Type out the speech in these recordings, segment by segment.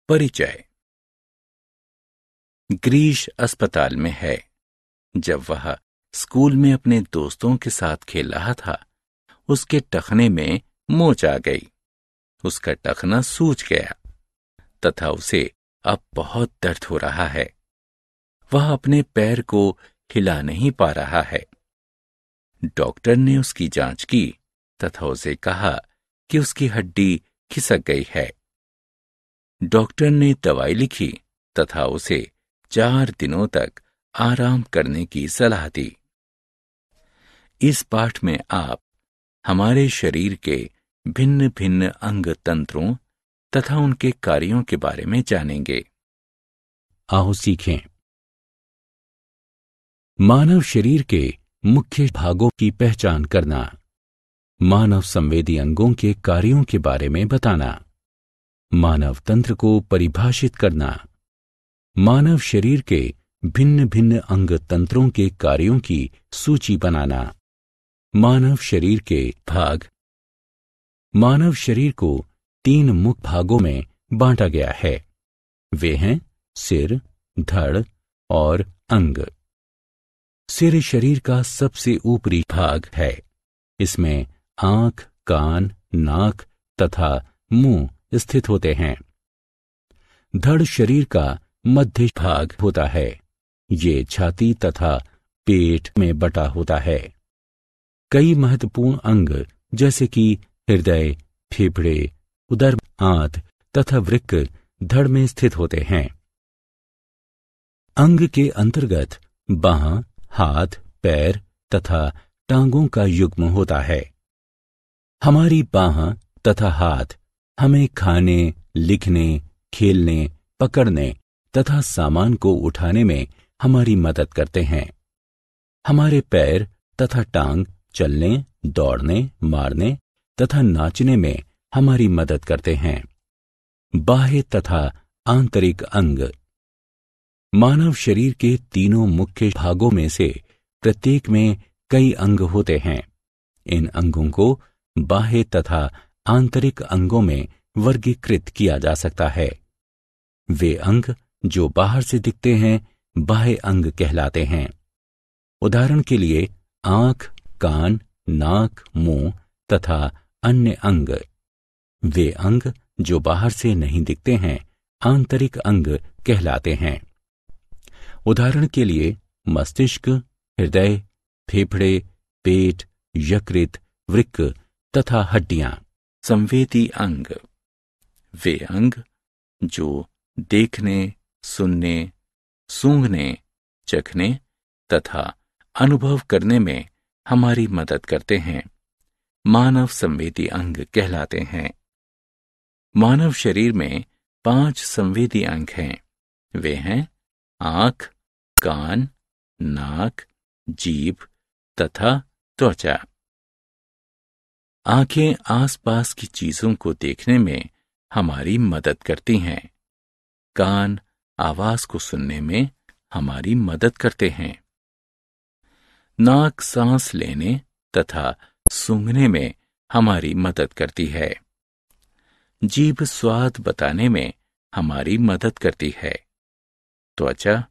परिचय। ग्रीश अस्पताल में है। जब वह स्कूल में अपने दोस्तों के साथ खेल रहा था, उसके टखने में मोच आ गई। उसका टखना सूज गया तथा उसे अब बहुत दर्द हो रहा है। वह अपने पैर को हिला नहीं पा रहा है। डॉक्टर ने उसकी जांच की तथा उसे कहा कि उसकी हड्डी खिसक गई है। डॉक्टर ने दवाई लिखी तथा उसे 4 दिनों तक आराम करने की सलाह दी। इस पाठ में आप हमारे शरीर के भिन्न भिन्न अंग तंत्रों तथा उनके कार्यों के बारे में जानेंगे। आओ सीखें। मानव शरीर के मुख्य भागों की पहचान करना, मानव संवेदी अंगों के कार्यों के बारे में बताना, मानव तंत्र को परिभाषित करना, मानव शरीर के भिन्न भिन्न अंग तंत्रों के कार्यों की सूची बनाना, मानव शरीर के भाग। मानव शरीर को 3 मुख्य भागों में बांटा गया है। वे हैं सिर, धड़ और अंग। सिर शरीर का सबसे ऊपरी भाग है। इसमें आंख, कान, नाक तथा मुंह स्थित होते हैं। धड़ शरीर का मध्य भाग होता है। ये छाती तथा पेट में बटा होता है। कई महत्वपूर्ण अंग जैसे कि हृदय, फेफड़े, उदर, आंत तथा वृक्क धड़ में स्थित होते हैं। अंग के अंतर्गत बांह, हाथ, पैर तथा टांगों का युग्म होता है। हमारी बांह तथा हाथ हमें खाने, लिखने, खेलने, पकड़ने तथा सामान को उठाने में हमारी मदद करते हैं। हमारे पैर तथा टांग चलने, दौड़ने, मारने तथा नाचने में हमारी मदद करते हैं। बाह्य तथा आंतरिक अंग। मानव शरीर के तीनों मुख्य भागों में से प्रत्येक में कई अंग होते हैं। इन अंगों को बाह्य तथा आंतरिक अंगों में वर्गीकृत किया जा सकता है। वे अंग जो बाहर से दिखते हैं बाह्य अंग कहलाते हैं। उदाहरण के लिए आंख, कान, नाक, मुंह तथा अन्य अंग। वे अंग जो बाहर से नहीं दिखते हैं आंतरिक अंग कहलाते हैं। उदाहरण के लिए मस्तिष्क, हृदय, फेफड़े, पेट, यकृत, वृक्क तथा हड्डियां। संवेदी अंग। वे अंग जो देखने, सुनने, सूंघने, चखने तथा अनुभव करने में हमारी मदद करते हैं, मानव संवेदी अंग कहलाते हैं। मानव शरीर में 5 संवेदी अंग हैं। वे हैं आंख, कान, नाक, जीभ तथा त्वचा। आंखें आसपास की चीजों को देखने में हमारी मदद करती हैं। कान आवाज को सुनने में हमारी मदद करते हैं। नाक सांस लेने तथा सूंघने में हमारी मदद करती है। जीभ स्वाद बताने में हमारी मदद करती है। त्वचा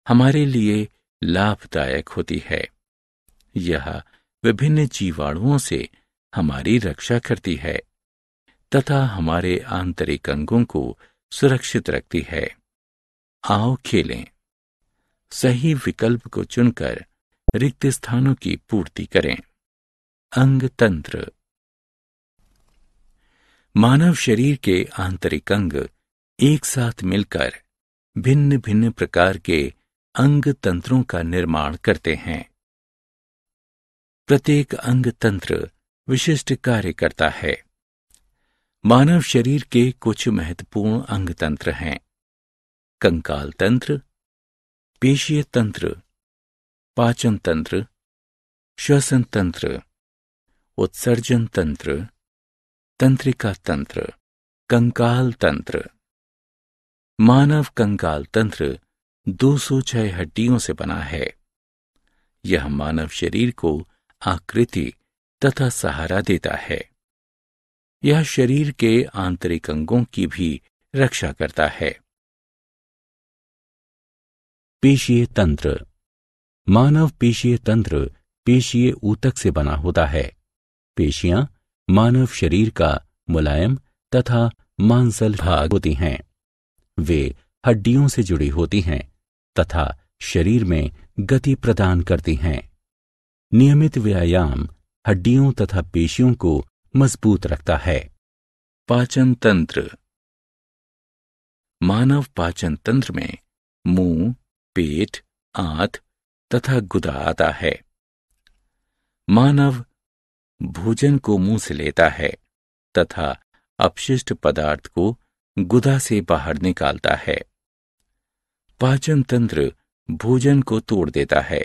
हमारे लिए लाभदायक होती है। यह विभिन्न जीवाणुओं से हमारी रक्षा करती है तथा हमारे आंतरिक अंगों को सुरक्षित रखती है। आओ खेलें। सही विकल्प को चुनकर रिक्त स्थानों की पूर्ति करें। अंग तंत्र। मानव शरीर के आंतरिक अंग एक साथ मिलकर भिन्न भिन्न प्रकार के अंग तंत्रों का निर्माण करते हैं। प्रत्येक अंग तंत्र विशिष्ट कार्य करता है। मानव शरीर के कुछ महत्वपूर्ण अंग तंत्र हैं: कंकाल तंत्र, पेशीय तंत्र, पाचन तंत्र, श्वसन तंत्र, उत्सर्जन तंत्र, तंत्रिका तंत्र, कंकाल तंत्र। मानव कंकाल तंत्र 206 हड्डियों से बना है। यह मानव शरीर को आकृति तथा सहारा देता है। यह शरीर के आंतरिक अंगों की भी रक्षा करता है। पेशीय तंत्र। मानव पेशीय तंत्र पेशीय ऊतक से बना होता है। पेशियां मानव शरीर का मुलायम तथा मांसल भाग होती हैं। वे हड्डियों से जुड़ी होती हैं तथा शरीर में गति प्रदान करती हैं। नियमित व्यायाम हड्डियों तथा पेशियों को मजबूत रखता है। पाचन तंत्र। मानव पाचन तंत्र में मुंह, पेट, आंत तथा गुदा आता है। मानव भोजन को मुंह से लेता है तथा अपशिष्ट पदार्थ को गुदा से बाहर निकालता है। पाचन तंत्र भोजन को तोड़ देता है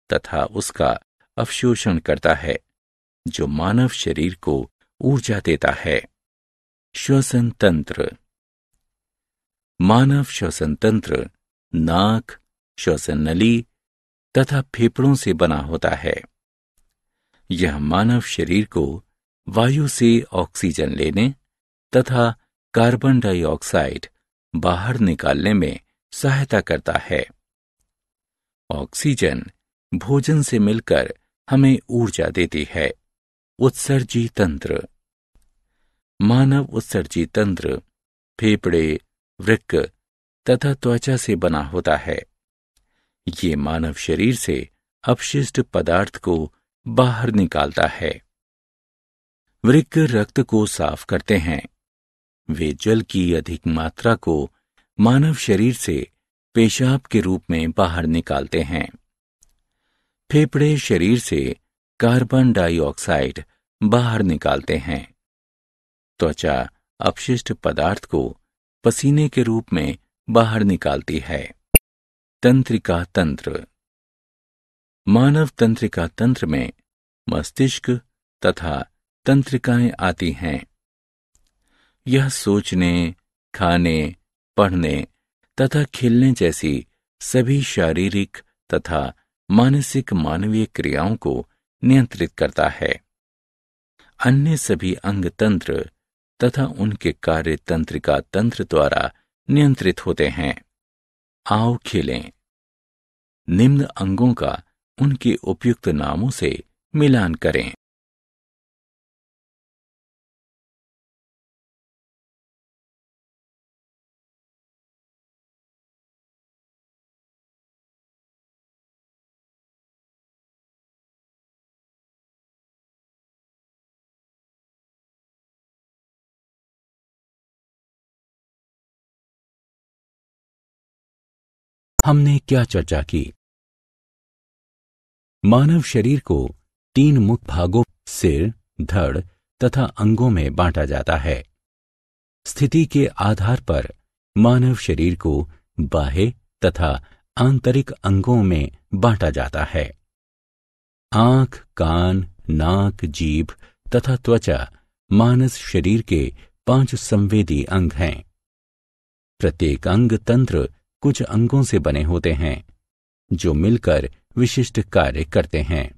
तथा उसका अवशोषण करता है, जो मानव शरीर को ऊर्जा देता है। श्वसन तंत्र। मानव श्वसन तंत्र नाक, श्वसन नली तथा फेफड़ों से बना होता है। यह मानव शरीर को वायु से ऑक्सीजन लेने तथा कार्बन डाइऑक्साइड बाहर निकालने में सहायता करता है। ऑक्सीजन भोजन से मिलकर हमें ऊर्जा देती है। उत्सर्जी तंत्र। मानव उत्सर्जी तंत्र फेफड़े, वृक्क तथा त्वचा से बना होता है। ये मानव शरीर से अपशिष्ट पदार्थ को बाहर निकालता है। वृक्क रक्त को साफ करते हैं। वे जल की अधिक मात्रा को मानव शरीर से पेशाब के रूप में बाहर निकालते हैं। फेफड़े शरीर से कार्बन डाइऑक्साइड बाहर निकालते हैं। त्वचा अपशिष्ट पदार्थ को पसीने के रूप में बाहर निकालती है। तंत्रिका तंत्र। मानव तंत्रिका तंत्र में मस्तिष्क तथा तंत्रिकाएं आती हैं। यह सोचने, खाने, पढ़ने तथा खेलने जैसी सभी शारीरिक तथा मानसिक मानवीय क्रियाओं को नियंत्रित करता है। अन्य सभी अंग तंत्र तथा उनके कार्य तंत्रिका तंत्र द्वारा नियंत्रित होते हैं। आओ खेलें। निम्न अंगों का उनके उपयुक्त नामों से मिलान करें। हमने क्या चर्चा की? मानव शरीर को 3 मुख्य भागों सिर, धड़ तथा अंगों में बांटा जाता है। स्थिति के आधार पर मानव शरीर को बाह्य तथा आंतरिक अंगों में बांटा जाता है। आंख, कान, नाक, जीभ तथा त्वचा मानव शरीर के 5 संवेदी अंग हैं। प्रत्येक अंग तंत्र कुछ अंगों से बने होते हैं जो मिलकर विशिष्ट कार्य करते हैं।